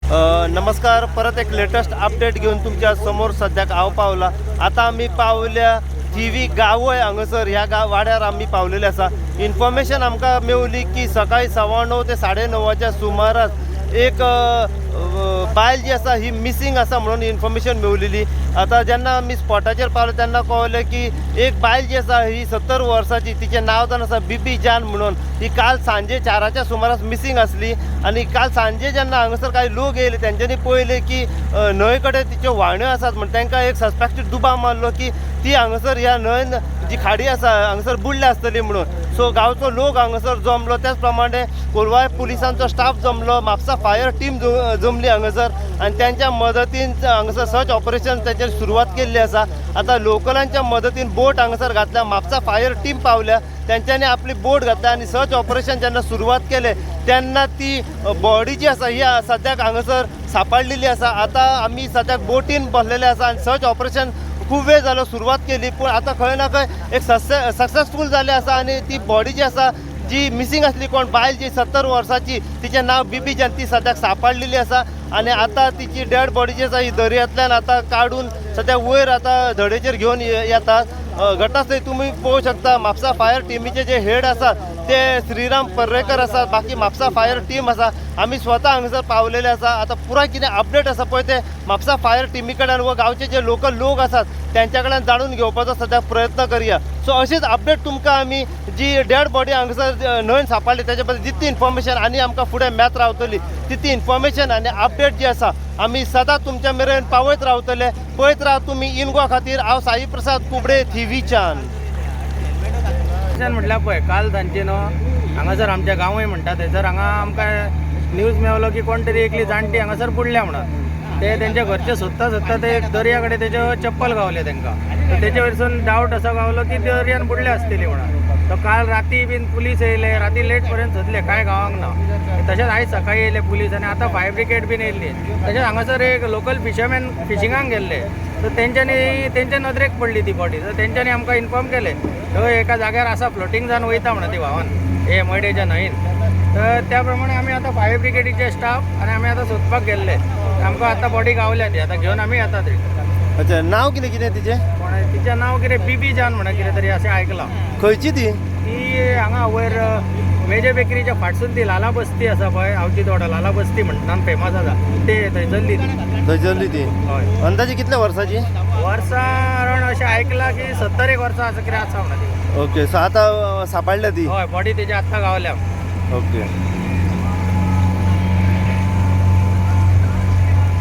नमस्कार, परत एक लेटेस्ट अपडेट घेऊन तुमच्या समोर सध्याक हांव पावला। आता आम्ही पावल्या थिवी गांव आहे हांगसर, ह्या वाड्यार आम्ही पावलेले आसा। इन्फॉर्मेशन आमकां मेवली की सकाळी 9:15 ते 9:30च्या सुमारास एक बायल जी आसा ही मिसिंग आसा म्हणून इन्फॉर्मेशन मेवलेली। आता जेन्ना आमी स्पॉटाचेर पावले तेन्ना कळलें की एक बायल जी आसा ही 70 वर्सांची, तिचें नांव जावन आसा बीबी जान म्हणून। ही काल सांजे 4च्या सुमारास मिसिंग आसली आणि काल सांजे जेन्ना हांगसर काही लोक येयले तेंच्यांनी पळयलें की न्हंय कडेन तिच्यो व्हाण्यो आसात म्हण तांकां एक सस्पेक्टेड दुबाव मारलो की ती हांगसर ह्या न्हंयन जी खाडी आसा हांगसर बुडली आसतली म्हणून। सो गांवचो लोक हांगसर जमलो, त्याच प्रमाणे कोलवाळे पुलिसांचो स्टाफ जमलो, म्हापसा फायर टीम जमली हांगसर आणि त्यांच्या मदतीन हांगसर सर्च ऑपरेशन त्याची सुरुवात केल्ली आसा। आता लोकलांच्या मदतीन बोट हांगसर घातल्या, म्हापसा फायर टीम पावल्या, त्यांच्यानी आपली बोट घातल्या आणि सर्च ऑपरेशन जेन्ना सुरुवात केले तेन्ना ती बॉडी जी आसा ही सद्याक हांगसर सापडलेली आसा। आता आमी सद्याक बोटीन बसलेले आसा आणि सर्च ऑपरेशन खूप वेळ झालो सुरुवात केली, पण आता खंय ना खंय एक सक्सेसफूल जाले आसा। आणि ती बॉडी जी आसा जी मिसिंग असली कोण बायल जी 70 वर्साची, तिचें नाव बीबी जान, ती सद्याक सापडलेली आसा। आणि आता तिची डेड बॉडी जी आसा ही दर्यांतल्यान आता काढून सद्याक वयर आता धडेचेर घेवन येतात। घटनास्थळी तुम्ही पळोवंक शकता म्हापसा फायर टीमीचे जे हेड आसा ते श्रीराम पर्रेकर आसा, बाकी म्हापसा फायर टीम आसा, आम्ही स्वतः हांगसर पावलेले आसा। आता पुराय कितें अपडेट आसा पळय ते म्हापसा फायर टीमी कडल्यान व गांवचे जे लोकल लोक आसात त्यांच्या कडल्यान जाणून घेवपाचो सद्याक प्रयत्न करूया। सो अशीच अपडेट तुमकां आमी जी डेड बॉडी हांगसर न्हंयन सापडली त्याच्या बद्दल जितली इन्फॉर्मेशन आनी आमकां फुडें मेळत रावतली तितली इन्फॉर्मेशन आनी अपडेट जी आसा आमी सदां तुमच्या मेरेन पावयत रावतले। पळयत राहा तुम्ही इन गोवा खातीर। हांव साई प्रसाद कुबडे, थिवीच्यान। म्हटल्यार पळय काल सांजे न्हू हांगासर आमच्या गांवय म्हणटा थंयसर हांगा आमकां न्यूज मेवलो की कोण तरी एकली जाणटी हांगासर बुडल्या म्हणून। ते तेंच्या घरचे सोदता ते दर्या कडेन तेज्यो चप्पल गावले तांकां, तर तेजे वयरसून डावट असो गावलो की दर्यान बुडले आसतली म्हणून। तो काल राती बीन पुलीस येयले, राती लेट पर्यंत सोदले, काय गावांक ना। तशेंच आयज सकाळी येयले पुलीस आणि आता फायर ब्रिगेड बीन येयल्ली। तशेंच हांगासर एक लोकल फिशरमॅन फिशिंगाक गेल्ले, तर तेंच्या नदरेक पडली ती बॉडी, तर तेंच्यांनी आमकां इन्फॉर्म केले थंय एका जाग्यार आसा फ्लोटींग जावन वयता म्हणून ती व्हांवन हे मयडेच्या न्हंयेन। तर त्या प्रमाणे आमी आतां फायर ब्रिगेडीचे स्टाफ आणि आमी आतां सोदपाक गेल्ले, आमकां आतां बॉडी गावल्या ती, आतां घेवन आमी येता थंय। अच्छा, नाव कितें कितें तिचें? तिचें नांव कितें बीबी जान म्हणून कितें तरी अशें आयकलां। खंयची ती? ती हांगा वयर मेजर बेकरीच्या फाटसून ती लाला बस्ती आसा पळय, आवतीत वाडा लाला बस्ती म्हणटान फेमस आसा, ते थंयसरली ती। हय। अंदाजे कितल्या वर्साची? वर्सां अरावंड अशें आयकलां की 70 एक वर्सां असं कितें आसा म्हणून ती। ओके, सो आता सापडल्या ती? हय, बॉडी तेजी आत्तां गावल्या। ओके,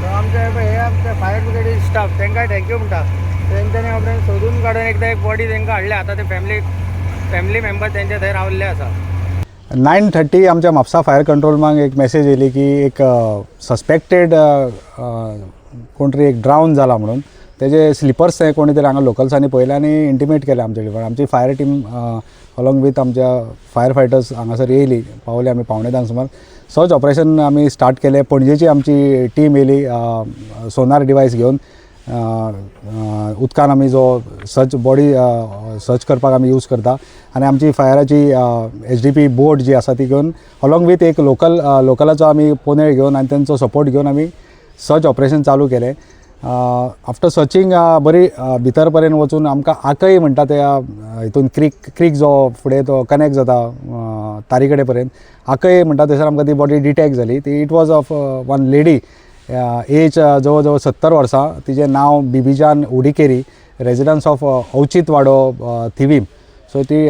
आमचे हे आमचे फायर ब्रिगेडी स्टाफ तांकां थँक्यू म्हणटा, तेंच्यांनी आपल्यान सोदून काडून एकदां एक बॉडी तांकां हाडल्या। आता ते फॅमिली मेंबर त्यांच्या थंय रावल्ले आसा। 9:30 आमच्या म्हापसा फायर कंट्रोलमाक एक मेसेज येयली की एक सस्पेक्टेड कोण तरी एक ड्रावन जाला म्हणून। तेजे स्लिपर्स ते कोणी तरी हांगा लोकल्सांनी पळयले आनी इंटिमेट केले आमचे कडेन। आमची फायर टीम अलॉंग विथ आमच्या फायर फायटर्स हांगासर येयली, पावले आमी 9:15 सुमार। सर्च ऑपरेशन आमी स्टार्ट केले। पणजेची आमची टीम येयली सोनार डिवायस घेवन, उदकान आमी जो सर्च बॉडी सर्च करपाक आमी यूज करता, आनी आमची फायराची HDP बोट जी आसा ती घेवन अलॉंग विथ एक लोकलाचो आमी पोनेळ घेवन आनी तेंचो सपोर्ट घेवन आमी सर्च ऑपरेशन चालू केलें। आफ्टर सर्चिंग बरी भितर पर्यंत वचून आमकां आकय म्हणटा त्या हितून क्रीक जो फुडें तो कनेक्ट जाता तारी कडेन पर्यंत आकय म्हणटा थंयसर आमकां ती बॉडी डिटेक्ट जाली। ती it was of one lady, age जवळ जवळ 70 वर्सां। तिचें नांव Bibi Jan Udikeri, residence of Avchit Wado, Thivim. So ती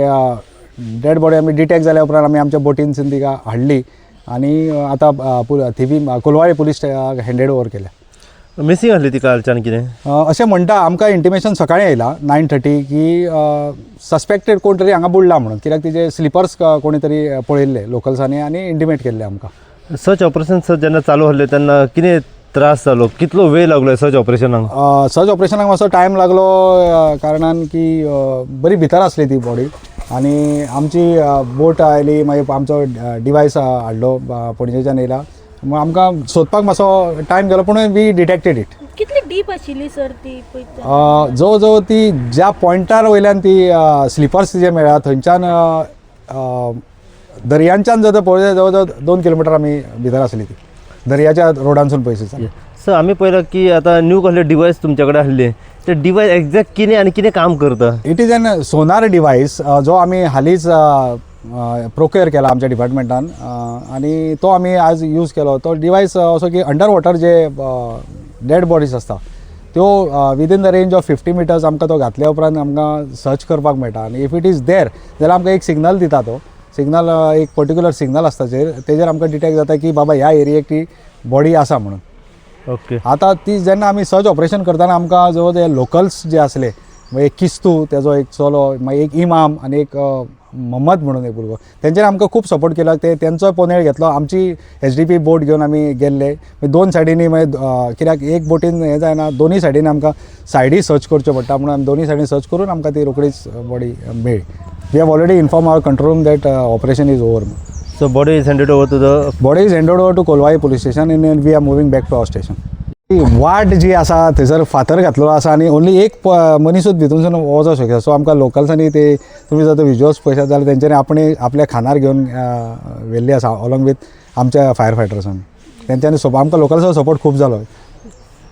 डेड बॉडी आमी डिटेक्ट जाल्या उपरांत आमी आमच्या बोटीनसून तिका हाडली आनी आतां Thivim Colvale police handed over केल्या। मिसिंग आसली ती कालच्यान कितें अशें म्हणटा, आमकां इंटिमेशन सकाळीं येयला 9:30 की सस्पेक्टेड कोण तरी हांगा बुडला म्हणून, कित्याक तिचे स्लिपर्स कोणी तरी पळयल्ले लोकल्सांनी आनी इंटिमेट केल्ले आमकां। सर्च ऑपरेशन जेन्ना चालू आसलें तेन्ना कितें त्रास जालो, कितलो वेळ लागलो सर्च ऑपरेशनाक? सर्च ऑपरेशनाक मातसो टायम लागलो कारणान की बरी भितर आसली ती बॉडी आनी आमची बोट आयली, मागीर आमचो डिवायस हाडलो पणजेच्यान येयला, मग आमकां सोदपाक मातसो टायम गेलो, पूण वी डिटेक्टेड इट। कितली डीप आशिल्ली सर ती? जवळ जवळ ती ज्या पॉयंटार वयल्यान ती स्लिपर्स जे मेळ्ळा थंयच्यान दर्यांच्यान जर पळयलें जवळ जवळ 2 किलोमिटर आमी भितर आसली ती। दर्याच्या रोडांसून पयस चालू. सर आम्ही पहिलं की आता न्यू कसले डिवाइस तुमच्याकडे आसले ते डिवाइस एक्झॅक्ट किने आणि किने काम करता. It is an Sonar device जो आम्ही हालींच प्रोक्युअर केला आमच्या डिपार्टमेंटान आणि तो आम्ही आज यूज केलो. तो डिवाइस असो की अंडर वॉटर जे डेड बॉडीज असता त्यो within the range of 50 metres आमकां तो घातल्या उपरांत आमकां सर्च करपाक मेळटा आणि इफ इट इज देर जाल्यार आमकां एक सिग्नल दिता. तो सिग्नल एक पर्टिक्युलर सिग्नल आसता तेजेर आमकां डिटेक्ट जाता की बाबा ह्या एरियेक ती बॉडी आसा म्हणून. ओके. आता ती जेन्ना आमी सर्च ऑपरेशन करताना आमकां जो ते लोकल्स जे आसले एक किस्तू तेजो एक चलो मागीर एक इमाम आनी एक मोहम्मद म्हणून एक भुरगो तेंचेर आमकां खूब सपोर्ट केलो. तेंचो पोनेळ घेतलो. आमची HDP बोट घेवन आमी गेल्ले दोन सायडींनी मागीर कित्याक एक बोटीन हें जायना दोनी सायडीन आमकां सायडी सर्च करच्यो पडटा म्हणून आमी दोनी सायडीन सर्च करून आमकां ती रोखडीच बॉडी मेळ्ळी. We have already inform our control room that operation is over. So body is handed over to the body is handed over to Kolvai police station in we are moving back to our station. वाट जी आसा थंयसर फातर घातलेलो आसा आनी only एक मनीसूच भितूनसून वचोंक शकता. सो आमकां लोकल्सांनी ते तुमी जर विज्युअल्स पळयशात जाल्यार तेंच्यांनी आपल्या खानार घेवन व्हेल्ली आसा अलॉंग वीथ आमच्या फायर फायटर्सांनी. तेंच्यांनी आमकां लोकल्सांचो सपोर्ट खूब जालो.